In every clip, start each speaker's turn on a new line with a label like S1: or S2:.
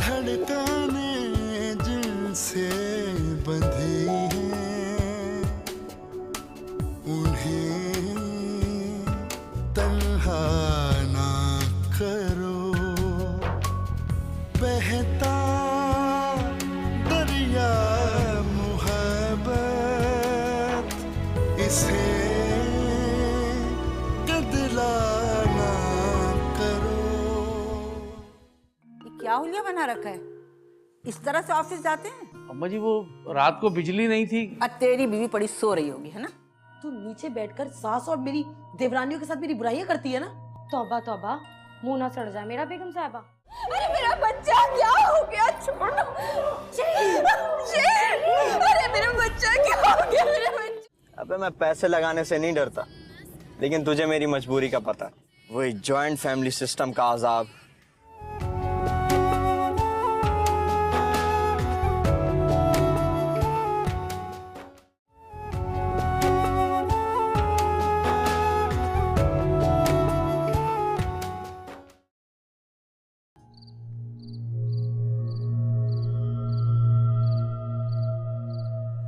S1: धड़कने जिनसे बंधी हैं उन्हें तन्हा ना करो। बहता दरिया मोहब्बत इसे गदला ना करो।
S2: ये क्या हुलिया बना रखा है? इस तरह से ऑफिस जाते हैं?
S3: अम्मा जी वो रात को बिजली नहीं थी।
S2: अब तेरी बीवी पड़ी सो रही होगी, है ना?
S4: तू नीचे बैठकर सास और मेरी देवरानियों के साथ मेरी बुराइयां करती है ना।
S5: तौबा तौबा, मुंह ना सड़ जाए मेरा बेगम साहबा।
S6: अरे मेरा बच्चा क्या हो गया? छोड़ो। अरे मेरा बच्चा क्या हो गया? मेरा बच्चा।
S7: अबे मैं पैसे लगाने से नहीं डरता, लेकिन तुझे मेरी मजबूरी का पता। वही जॉइंट फैमिली सिस्टम का अजाब।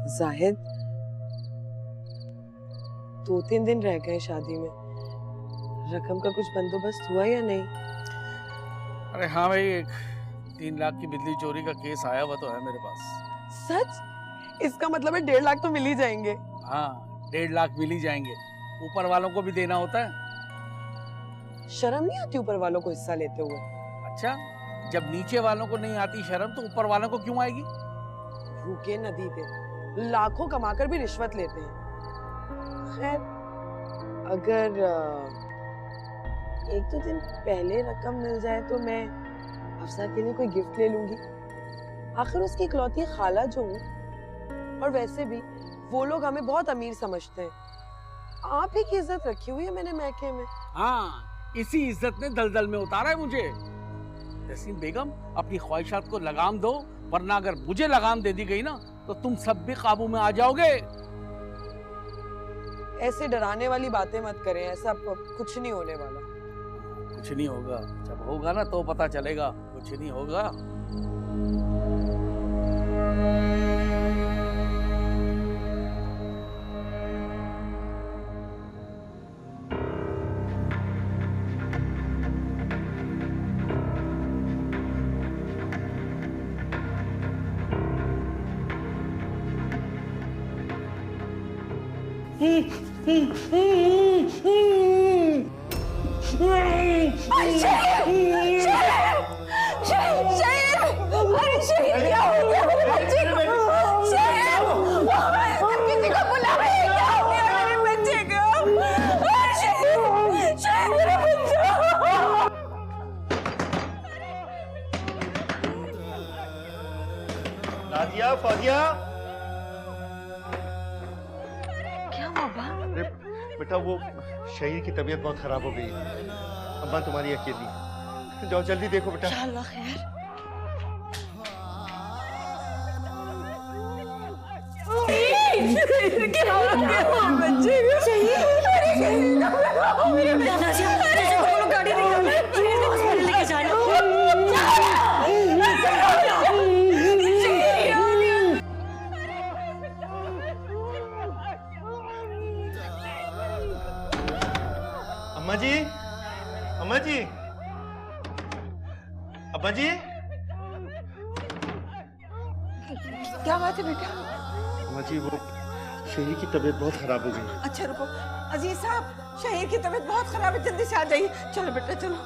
S8: जाहिद, 2-3 दिन रह गए शादी में, रकम का कुछ बंदोबस्त हुआ या नहीं?
S3: अरे हाँ भाई, एक 3 लाख की बिजली चोरी का केस आया हुआ तो है मेरे पास।
S8: सच? इसका मतलब है 1.5 लाख तो मिल ही जाएंगे।
S3: हाँ, 1.5 लाख मिल ही जाएंगे। ऊपर वालों को भी देना होता है।
S8: शर्म नहीं आती ऊपर वालों को हिस्सा लेते हुए?
S3: अच्छा, जब नीचे वालों को नहीं आती शर्म तो ऊपर वालों को क्यों आएगी?
S8: भूखे नदी पे लाखों कमाकर भी रिश्वत लेते हैं। खैर, अगर 1-2 दिन पहले रकम मिल जाए तो मैं अफसा के लिए कोई गिफ्ट ले लूंगी। आखिर उसकी इकलौती खाला जो हूँ, और वैसे भी वो लोग हमें बहुत अमीर समझते हैं। आप ही की इज्जत रखी हुई है मैंने मैके में।
S3: हाँ, इसी इज्जत ने दलदल में उतारा है मुझे। तहसीन बेगम, अपनी ख्वाहिशात को लगाम दो, वरना अगर मुझे लगाम दे दी गई ना तो तुम सब भी काबू में आ जाओगे।
S8: ऐसे डराने वाली बातें मत करें, ऐसा कुछ नहीं होने वाला।
S3: कुछ नहीं होगा, जब होगा ना तो पता चलेगा। कुछ नहीं होगा।
S9: नादिया, फौजिया,
S5: क्या हुआ बा?
S9: अरे बेटा, वो शहीर की तबीयत बहुत खराब हो गई है। अम्मा तुम्हारी अकेली, जाओ जल्दी देखो बेटा।
S4: इंशाअल्लाह खैर।
S9: अम्मा जी, अम्मा जी, अब्बा जी।
S2: क्या बात है बेटा?
S9: अम्मा जी, वो शहीर की तबीयत बहुत खराब हो गई।
S2: अच्छा रुको, अजीज साहब, शहीर की तबीयत बहुत खराब है, जल्दी से आ जाइए। चलो बेटा चलो।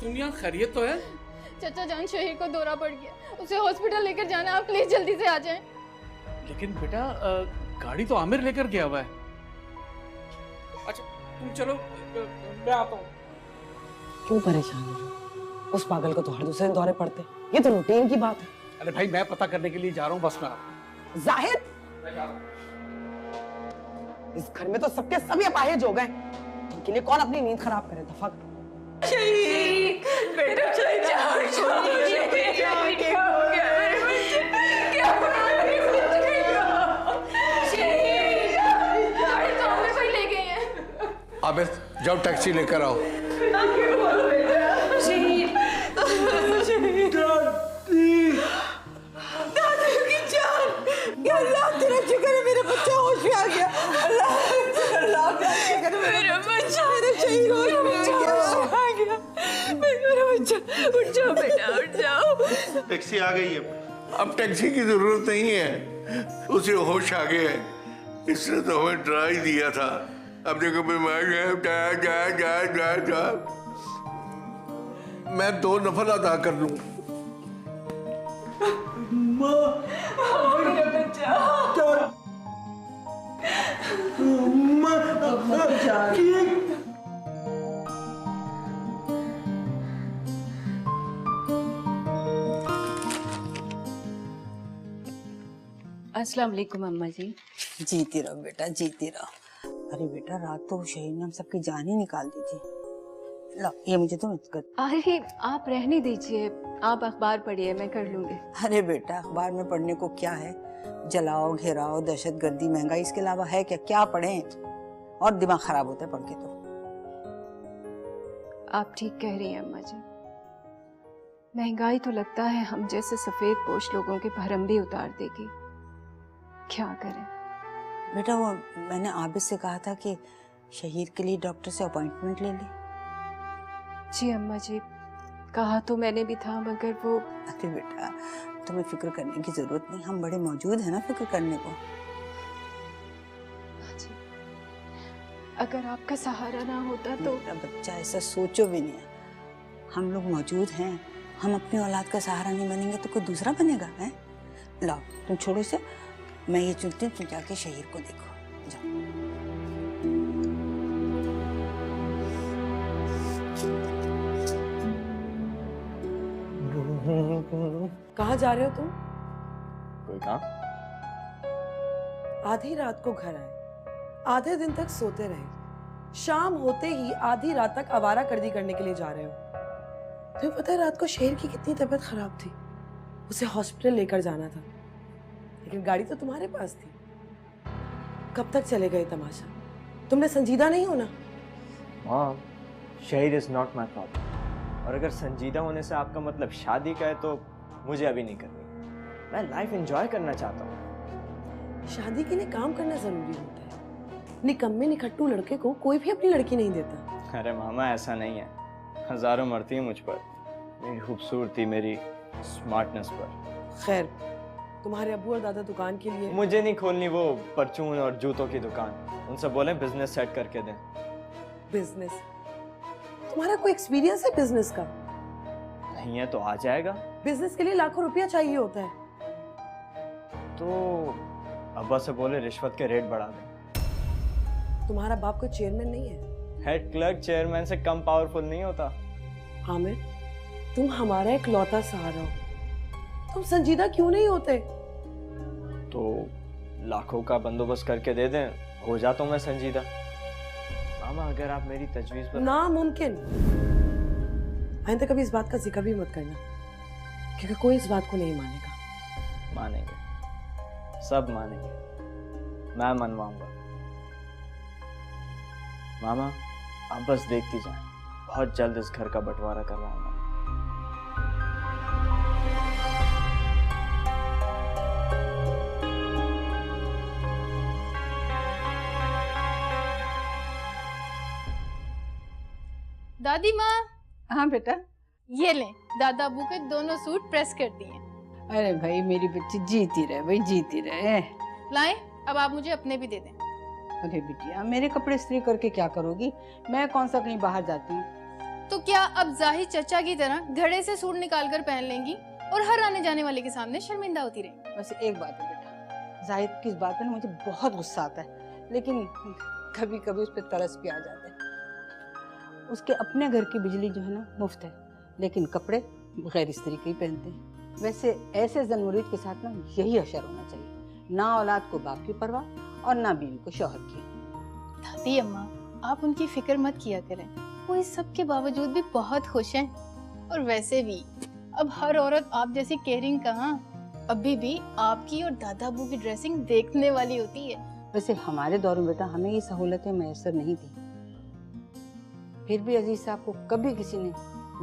S3: तुम यहाँ खैरियत तो है?
S6: चाचा जान शहीर को दौरा पड़ गया, उसे हॉस्पिटल लेकर जाना, आप प्लीज जल्दी से आ जाएं।
S3: लेकिन बेटा गाड़ी तो आमिर लेकर गया हुआ है। अच्छा तुम चलो, मैं आता हूँ।
S8: क्यों परेशान हो रहे हो? उस पागल को तो हर दूसरे दिन दौरे पड़ते, ये तो रूटीन की बात है।
S3: अरे भाई मैं पता करने के लिए जा रहा हूँ, बस में।
S8: जाहिद, इस घर में तो सबके सभी अपाहिज हो गए, इनके लिए कौन अपनी नींद खराब करे? दफा करो।
S10: अबे जाओ टैक्सी लेकर आओ।
S2: तेरा शुक्र है मेरा बच्चा होश में आ गया। अल्लाह अल्लाह का शुक्र है मेरा बच्चा, मेरा शहीद होश में आ गया। मेरा बच्चा उठ जाओ बेटा, उठ जाओ।
S9: टैक्सी आ गई है।
S10: अब टैक्सी की जरूरत नहीं है, उसे होश आ गया है। इसने तो हमें डरा ही दिया था। अब देखो बीमार है, जा। मैं 2 नफल अदा कर लूं।
S11: अस्सलाम वालेकुम अम्मा जी।
S2: जीती रहो बेटा, जीती रहो। अरे बेटा, रात तो शहीद ने हम सबकी जान ही निकाल दी थी। लो ये मुझे तो मत कर।
S11: अरे आप रहने दीजिए, आप अखबार पढ़िए, मैं कर लूंगी।
S2: अरे बेटा, अखबार में पढ़ने को क्या है? जलाओ, घेराओ, दहशतगर्दी, महंगाई, इसके अलावा है क्या? क्या पढ़ें? और दिमाग खराब होता है पढ़ के तो।
S11: आप ठीक कह रही हैं अम्मा जी। महंगाई तो लगता है हम जैसे सफेद पोश लोगों के भरम भी उतार देगी। क्या करें?
S2: बेटा, वो मैंने आबिद से कहा था कि शहीद के लिए डॉक्टर से अपॉइंटमेंट ले ले।
S11: जी अम्मा जी, कहा तो मैंने भी था, मगर वो।
S2: अरे बेटा, तुम्हें फिक्र करने की जरूरत नहीं, हम बड़े मौजूद हैं ना फिक्र करने को।
S11: जी, अगर आपका सहारा ना होता तो।
S2: मेरा बच्चा, ऐसा सोचो भी नहीं। हम लोग मौजूद हैं, हम अपनी औलाद का सहारा नहीं बनेंगे तो कोई दूसरा बनेगा? है? लाओ तुम छोड़ो से, मैं ये चुनती हूँ, तुम जाके शहीद को देखो। जाओ।
S8: कहाँ जा रहे हो तुम?
S7: कोई काम?
S8: आधी रात को घर आए, आधे दिन तक सोते रहे, शाम होते ही आधी रात तक आवारागर्दी करने के लिए जा रहे हो। तुम्हें पता है रात को शेर की कितनी तबीयत खराब थी, उसे हॉस्पिटल लेकर जाना था, लेकिन गाड़ी तो तुम्हारे पास थी। कब तक चले गए तमाशा? तुमने संजीदा नहीं हो ना?
S7: मॉम, शहीद इज नॉट माय प्रॉब्लम। और अगर संजीदा होने से आपका मतलब शादी का है तो मुझे अभी नहीं करनी। मैं लाइफ एंजॉय करना चाहता हूँ।
S8: शादी के लिए काम करना जरूरी होता है। निकम्मे निखट्टू लड़के को कोई भी अपनी लड़की नहीं देता।
S7: अरे मामा, ऐसा नहीं है। हजारों मरती है मुझ पर, मेरी खूबसूरती, मेरी स्मार्टनेस पर।
S8: खैर, तुम्हारे अब्बू और दादा दुकान के लिए।
S7: मुझे नहीं खोलनी वो परचून और जूतों की दुकान। उनसे बोले बिजनेस सेट करके दें।
S8: बिजनेस? तुम्हारा कोई एक्सपीरियंस है बिजनेस का?
S7: नहीं है तो आ जाएगा।
S8: बिजनेस के लिए लाखों रुपया चाहिए होता है।
S7: तो अब्बा से बोले रिश्वत के रेट बढ़ा दें।
S8: तुम्हारा बाप कोई चेयरमैन नहीं है?
S7: हेड क्लर्क चेयरमैन से कम पावरफुल नहीं होता।
S8: आमिर, तुम हमारा इकलौता सहारा हो, तुम संजीदा क्यों नहीं होते?
S7: तो लाखों का बंदोबस्त करके दे दें, हो जाता हूँ मैं संजीदा। मामा, अगर आप मेरी तजवीज पर।
S8: नामुमकिन। आइंदा कभी इस बात का जिक्र भी मत करना, क्योंकि कोई इस बात को नहीं मानेगा।
S7: मानेंगे, सब मानेंगे, मैं मनवाऊंगा। मामा, आप बस देखती जाएं, बहुत जल्द इस घर का बंटवारा करवाऊंगा।
S6: दादी माँ,
S2: हाँ बेटा।
S6: ये लें, दादा अबू के दोनों सूट प्रेस कर दिए।
S2: अरे भाई, मेरी बच्ची जीती रहे भाई, जीती रहे।
S6: लाएं, अब आप मुझे अपने भी दे दें।
S2: अरे बिटिया, मेरे कपड़े इस्त्री करके क्या करोगी? मैं कौन सा कहीं बाहर जाती हूँ?
S6: तो क्या अब जाहिर चचा की तरह घड़े से सूट निकाल कर पहन लेंगी और हर आने जाने वाले के सामने शर्मिंदा होती रहेंगी?
S2: वैसे एक बात है बेटा, जाहिद की इस बात पे मुझे बहुत गुस्सा आता है, लेकिन कभी कभी उस पर तरस भी आ जाता है। उसके अपने घर की बिजली जो है ना मुफ्त है, लेकिन कपड़े बगैर इस्त्री के ही पहनते हैं। वैसे ऐसे ज़नमुरीद के साथ ना यही अशर होना चाहिए, ना औलाद को बाप की परवाह और ना बीवी को शौहर की।
S6: दादी अम्मा, आप उनकी फिक्र मत किया करें, वो इस सब के बावजूद भी बहुत खुश हैं। और वैसे भी अब हर औरत आप जैसी केयरिंग कहाँ, अभी भी आपकी और दादा अबू की ड्रेसिंग देखने वाली होती है।
S2: वैसे हमारे दौर में बेटा हमें ये सहूलतें मैसर नहीं थी, फिर भी अजीज साहब को कभी किसी ने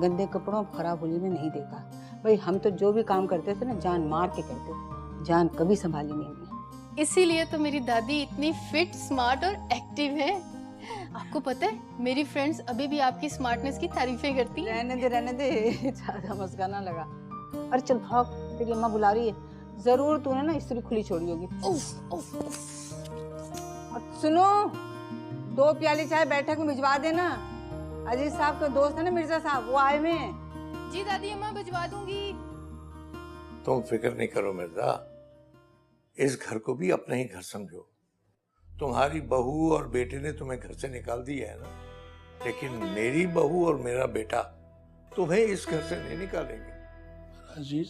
S2: गंदे कपड़ों खराब होली में नहीं देखा। भाई हम तो जो भी काम करते थे ना जान मार के करते, जान कभी संभाली नहीं हुई।
S6: इसीलिए तो मेरी दादी इतनी फिट, स्मार्ट और एक्टिव है। आपको पता है मेरी फ्रेंड्स अभी भी आपकी स्मार्टनेस की तारीफें करती हैं।
S2: रहने दे ज्यादा मस्का ना लगा। अरे चल भाग, तेरी अम्मा बुला रही है। जरूर तूने ना इस्त्री खुली छोड़ी होगी। और सुनो, 2 प्याली चाय बैठक में भिजवा देना। अजीज साहब का दोस्त है ना मिर्जा साहब, वो आए हुए हैं।
S6: जी दादी अम्मा, भिजवा दूंगी।
S10: तुम फिक्र नहीं करो मिर्जा, इस घर को भी अपना ही घर समझो। तुम्हारी बहू और बेटे ने तुम्हें घर से निकाल दिया है ना, लेकिन मेरी बहू और मेरा बेटा तुम्हें इस घर से नहीं निकालेंगे।
S3: अजीज,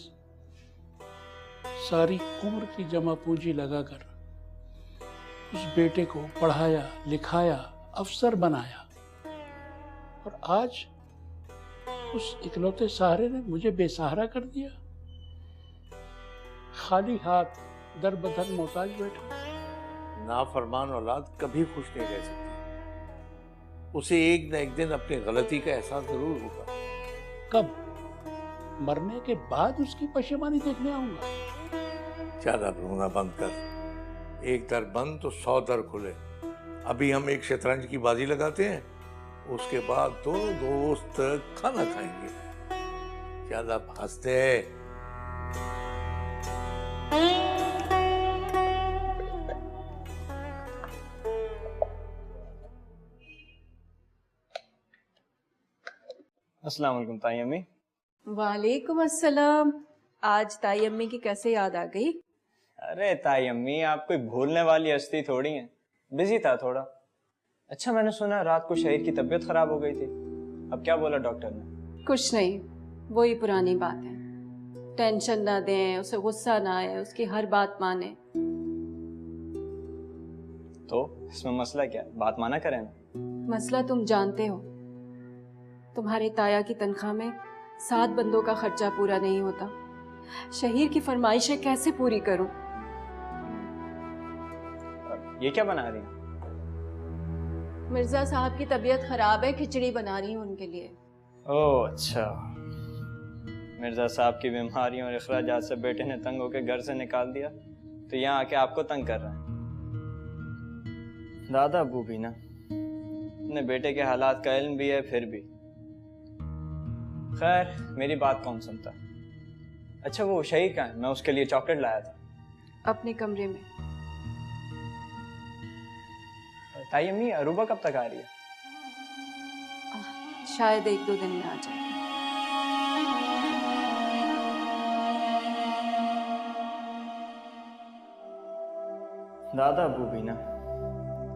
S3: सारी उम्र की जमा पूंजी लगाकर उस बेटे को पढ़ाया लिखाया, अफसर बनाया, और आज उस इकलौते सहारे ने मुझे बेसहारा कर दिया। खाली हाथ दर बदर मोहताज बैठा।
S10: नाफरमान औलाद कभी खुश नहीं रह सकती, उसे एक न एक दिन अपनी गलती का एहसास जरूर होगा।
S3: कब? मरने के बाद उसकी पशेमानी देखने आऊंगा।
S10: ज्यादा रोना बंद कर, एक दर बंद तो 100 दर खुले। अभी हम एक शतरंज की बाजी लगाते हैं, उसके बाद दोनों दोस्त खाना खाएंगे। ज्यादा हंसते।
S7: अस्सलाम वालेकुम ताई अम्मी।
S11: वालेकुम अस्सलाम। आज ताई अम्मी की कैसे याद आ गई?
S7: अरे ताई अम्मी, आप कोई भूलने वाली हस्ती थोड़ी हैं, बिजी था थोड़ा। अच्छा, मैंने सुना रात को शहीद की तबीयत खराब हो गई थी, अब क्या बोला डॉक्टर ने?
S11: कुछ नहीं, वही पुरानी बात है। टेंशन ना दें, उसे गुस्सा ना आए, उसकी हर बात माने।
S7: तो इसमें मसला क्या है? बात माना करें ना।
S11: मसला तुम जानते हो, तुम्हारे ताया की तनख्वाह में 7 बंदों का खर्चा पूरा नहीं होता। शहीर की फरमाइशें कैसे पूरी करूं?
S7: ये क्या बना रही है?
S11: मिर्जा साहब की तबीयत खराब है, खिचड़ी बना रही हूँ उनके लिए।
S7: ओह अच्छा, मिर्जा साहब की बीमारियों और अखराजात से बेटे ने तंग होकर घर से निकाल दिया, तो यहाँ आके आपको तंग कर रहा है। दादा अबू भी ना, अपने बेटे के हालात का इल्म भी है, फिर भी। खैर, मेरी बात कौन सुनता। अच्छा, वो शहीद कहाँ है? मैं उसके लिए चॉकलेट लाया था।
S11: अपने कमरे में।
S7: ताई अम्मी, अरूबा कब तक आ रही है?
S11: शायद 1-2 दिन में आ जाए।
S7: दादा अबू भी ना,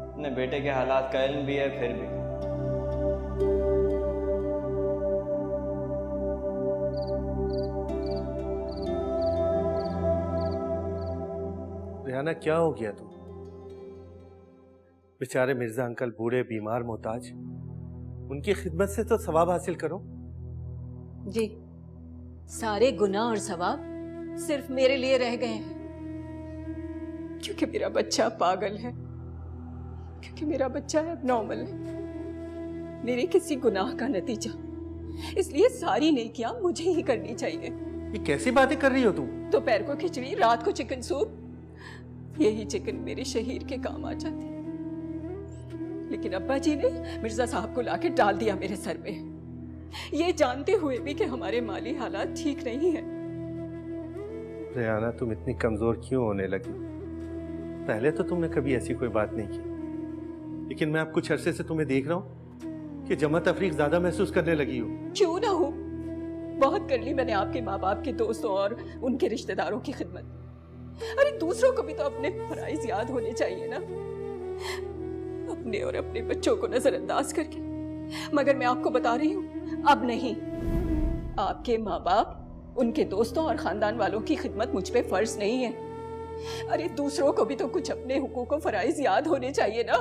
S7: अपने बेटे के हालात का इल्म भी है, फिर भी।
S9: रिहाना, क्या हो गया तुम? बेचारे मिर्जा अंकल बूढ़े, बीमार, मोहताज, उनकी खिदमत से तो सवाब हासिल करो।
S11: जी, सारे गुनाह और सवाब सिर्फ मेरे लिए रह गए हैं, क्योंकि मेरा बच्चा पागल है, क्योंकि मेरा बच्चा एबनॉर्मल है, मेरे किसी गुनाह का नतीजा। इसलिए सारी नेकियां मुझे ही करनी चाहिए।
S9: ये कैसी बातें कर रही हो तुम?
S11: दोपहर को खिचड़ी, रात को चिकन सूप, यही चिकन मेरे शहीर के काम आ जाते। लेकिन अब्बा जी ने मिर्जा साहब को लाके डाल दिया मेरे सर पे, ये जानते हुए भी कि हमारे माली हालात ठीक नहीं है।
S9: रिहाना, तुम इतनी कमजोर क्यों होने लगी? पहले तो तुमने कभी ऐसी कोई बात नहीं की, लेकिन मैं अब कुछ अरसे से तुम्हें देख रहा हूँ कि जमा तफरीक ज्यादा महसूस करने लगी हो।
S11: क्यों ना हो, बहुत कर ली मैंने आपके माँ बाप के दोस्तों और उनके रिश्तेदारों की खिदमत। अरे दूसरों को भी तो अपने फराइज याद होने चाहिए ना, अपने और अपने बच्चों को नजरअंदाज करके। मगर मैं आपको बता रही हूँ, अब नहीं। आपके माँ बाप, उनके दोस्तों और खानदान वालों की खिदमत मुझ पे फर्ज नहीं है। अरे दूसरों को भी तो कुछ अपने हुकूक और फराइज याद होने चाहिए ना।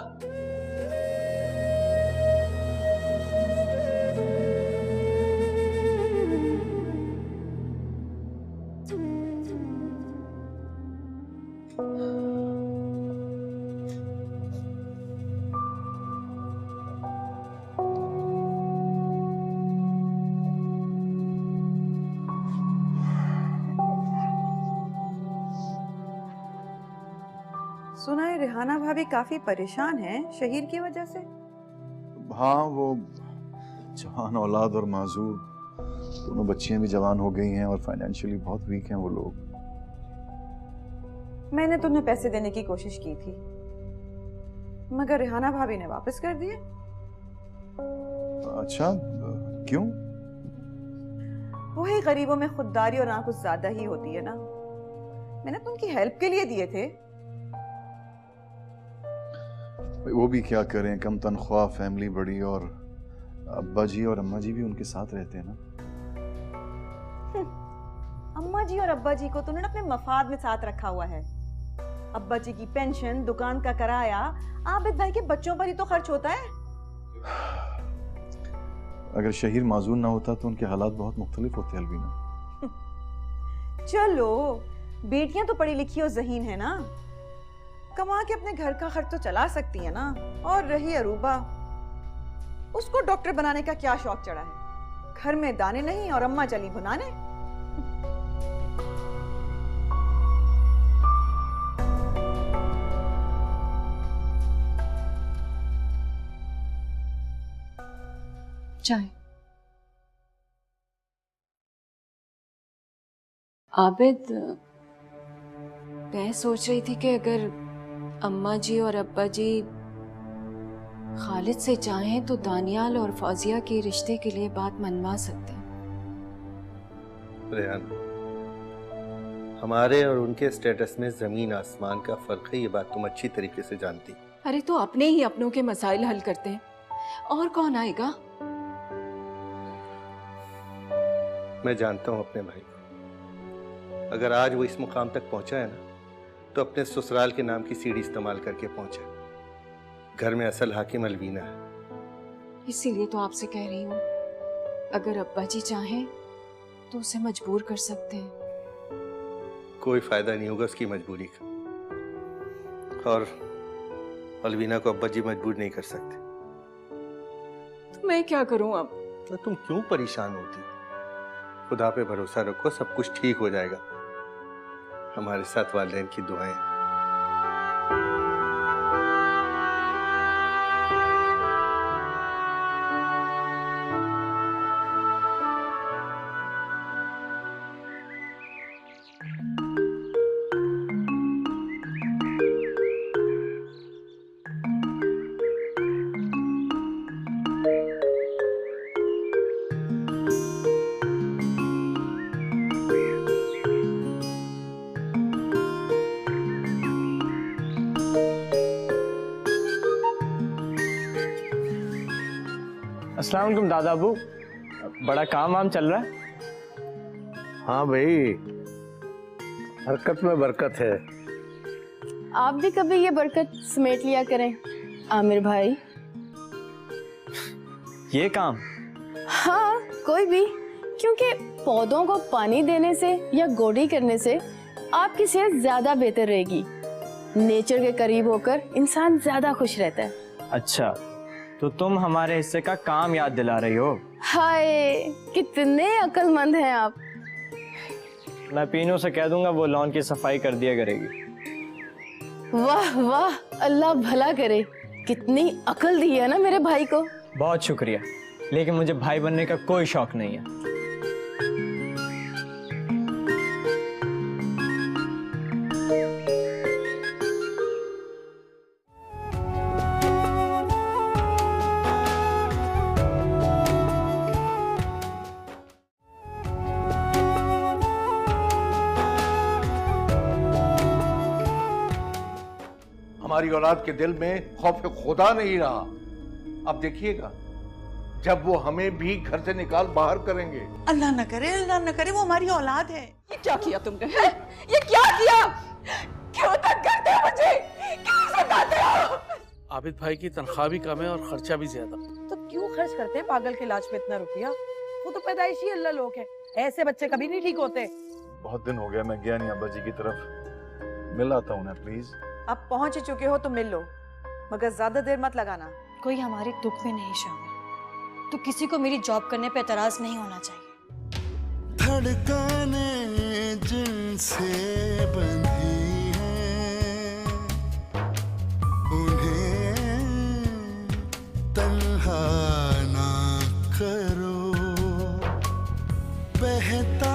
S12: सुना है रिहाना भाभी काफी परेशान हैं शहीर की वजह से।
S13: हाँ, वो जवान औलाद और माजूर दोनों बच्चियां भी जवान हो गई हैं और फाइनेंशियली बहुत वीक हैं वो लोग।
S12: मैंने तो उन्हें पैसे देने की कोशिश की थी मगर रिहाना भाभी ने वापस कर दिए।
S13: अच्छा, क्यों?
S12: वही गरीबों में खुददारी और ना कुछ ज्यादा ही होती है ना। मैंने तो उनकी हेल्प के लिए दिए थे।
S13: वो भी क्या करें, कम तनख्वाह, फैमिली बड़ी, और अब्बा जी और अम्मा जी भी उनके साथ रहते हैं ना।
S12: अम्मा जी और अब्बा जी को तो उन्होंने अपने मफाद में साथ रखा हुआ है। अब्बा जी की पेंशन, दुकान का किराया, आबिद भाई के बच्चों पर ही तो खर्च होता है।
S13: अगर शहीर माजूर ना होता तो उनके हालात बहुत मुख्तलिफ होते अलवीना।
S12: चलो, बेटियां तो पढ़ी लिखी और ज़हीन है ना, कमा के अपने घर का खर्च तो चला सकती है ना। और रही अरूबा, उसको डॉक्टर बनाने का क्या शौक चढ़ा है। घर में दाने नहीं और अम्मा चली भुनाने।
S11: चाय। आबिद, मैं सोच रही थी कि अगर अम्मा जी और अब्बा जी खालिद से चाहें तो दानियाल और फौजिया के रिश्ते के लिए बात मनवा सकते हैं।
S9: रेहान, हमारे और उनके स्टेटस में जमीन आसमान का फर्क है, ये बात तुम अच्छी तरीके से जानती।
S11: अरे तो अपने ही अपनों के मसाइल हल करते हैं, और कौन आएगा?
S9: मैं जानता हूं अपने भाई को। अगर आज वो इस मुकाम तक पहुंचा है ना, तो अपने ससुराल के नाम की सीढ़ी इस्तेमाल करके पहुंचा। घर में असल हाकिम अलवीना है।
S11: इसीलिए तो आपसे कह रही हूँ, अगर अब्बा जी चाहें तो उसे मजबूर कर सकते हैं।
S9: कोई फायदा नहीं होगा उसकी मजबूरी का, और अलवीना को अब्बा जी मजबूर नहीं कर सकते।
S11: तो मैं क्या करूं अब?
S9: तो तुम क्यों परेशान होती? खुदा पे भरोसा रखो, सब कुछ ठीक हो जाएगा। हमारे साथ वालिदैन की दुआएं।
S7: अस्सलाम वालेकुम दादा अबू, बड़ा काम वाम चल रहा है?
S10: हाँ भाई, हरकत में बरकत है।
S6: आप भी कभी ये बरकत समेट लिया करें आमिर भाई।
S7: ये काम?
S6: हाँ, कोई भी, क्योंकि पौधों को पानी देने से या गोडी करने से आपकी सेहत ज्यादा बेहतर रहेगी। नेचर के करीब होकर इंसान ज्यादा खुश रहता है।
S7: अच्छा, तो तुम हमारे हिस्से का काम याद दिला रही हो।
S6: हाय, कितने अक्लमंद हैं आप।
S7: मैं पीनू से कह दूंगा वो लॉन की सफाई कर दिया करेगी।
S6: वाह वाह, अल्लाह भला करे, कितनी अकल दी है ना मेरे भाई को।
S7: बहुत शुक्रिया, लेकिन मुझे भाई बनने का कोई शौक नहीं है।
S10: हमारी औलाद के दिल में खौफ खुदा नहीं रहा। अब देखिएगा, जब वो हमें भी घर से निकाल बाहर करेंगे।
S8: अल्लाह न करे, अल्लाह न करे, वो हमारी औलाद है।
S11: ये क्या किया तुमने? ये क्या किया? क्यों तंग करते हो मुझे? क्यों सताते हो?
S3: आबिद भाई की तनख्वाह भी कम है और खर्चा भी ज्यादा।
S8: तो क्यों खर्च करते हैं पागल के इलाज पे इतना रुपया? वो तो पैदाइशी अल्लाह लोग है, ऐसे बच्चे कभी नहीं ठीक होते।
S13: बहुत दिन हो गया मैं गया नहीं अब्बा जी की तरफ, मिल आता हूँ ना प्लीज।
S12: अब पहुंच ही चुके हो तो मिल लो, मगर ज्यादा देर मत लगाना।
S5: कोई हमारे दुख में नहीं शामिल, तो किसी को मेरी जॉब करने पे एतराज नहीं होना चाहिए।
S1: धड़कने जिनसे बंधी हैं, उन्हें तन्हा ना करो। बहता